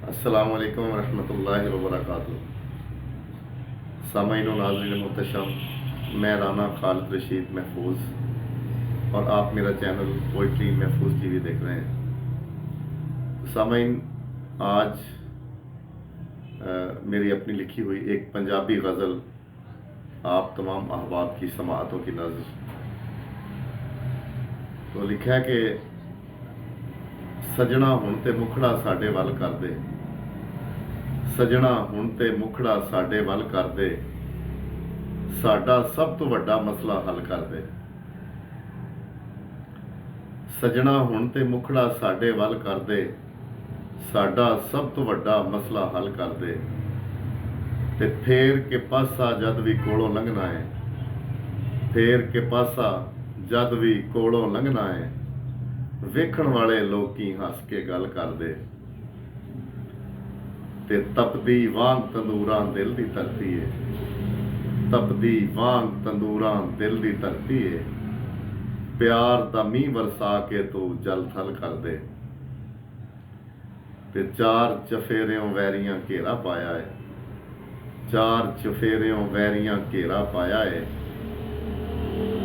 अस्सलामुअलैकुम रहमतुल्लाहि व बरकातुहू। सामईन व नाज़रीन मोहतरम, मैं राना खालिद रशीद महफूज और आप मेरा चैनल पोइट्री महफूज टीवी देख रहे हैं। तो सामईन, आज मेरी अपनी लिखी हुई एक पंजाबी गज़ल आप तमाम अहबाब की समाअतों की नज़र। तो लिखा है कि सजना हुण ते मुखड़ा साडे वल कर दे, सजना हुण ते मुखड़ा साडे वल कर दे, साडा सब तो वड्डा मसला हल कर दे। सजना हुण ते मुखड़ा साडे वल कर दे, साडा सब तो वड्डा मसला हल कर दे। ते फेर के पासा जद भी कोलों लंघना है, फेर के पासा जद भी कोलों लंघना है, वेखण वाले लोकी हस के गल कर दे। ते तपदी वांग तंदूरां दिल दी धरती है, तपदी वांग तंदूरां दिल दी धरती है, प्यार दा मींह बरसा के तू जल थल कर दे। ते चार चफेरियों वैरियां घेरा पाया है, चार चफेरियों वैरियां घेरा पाया है,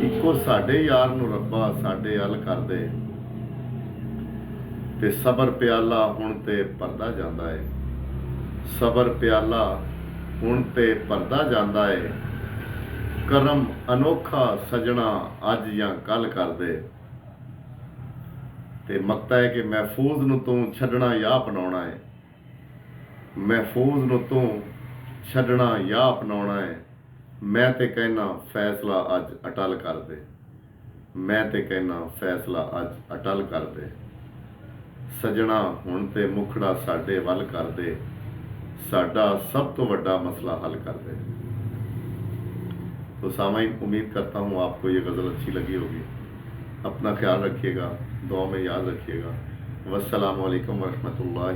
इको साडे यार नू रब्बा साडे अल कर दे। ते सबर प्याला हुण ते भरदा जांदा है, सबर प्याला हुण ते भरदा जांदा है, करम अनोखा सजना अज या कल कर दे। ते मकता है कि महफूज नू तू छड्डना या अपनाउणा है, महफूज नू तू छड्डना या अपनाउणा है, मैं ते कहना फैसला अज अटल कर दे, मैं ते कहना फैसला अज अटल कर दे। सजना हुण ते मुखड़ा साडे वल कर दे, साडा सब तो वड्डा मसला हल कर दे। तो सामाइन, उम्मीद करता हूँ आपको ये गज़ल अच्छी लगी होगी। अपना ख्याल रखिएगा, दुआ में याद रखिएगा। वस्सलामु अलैकुम वरहमतुल्लाहि।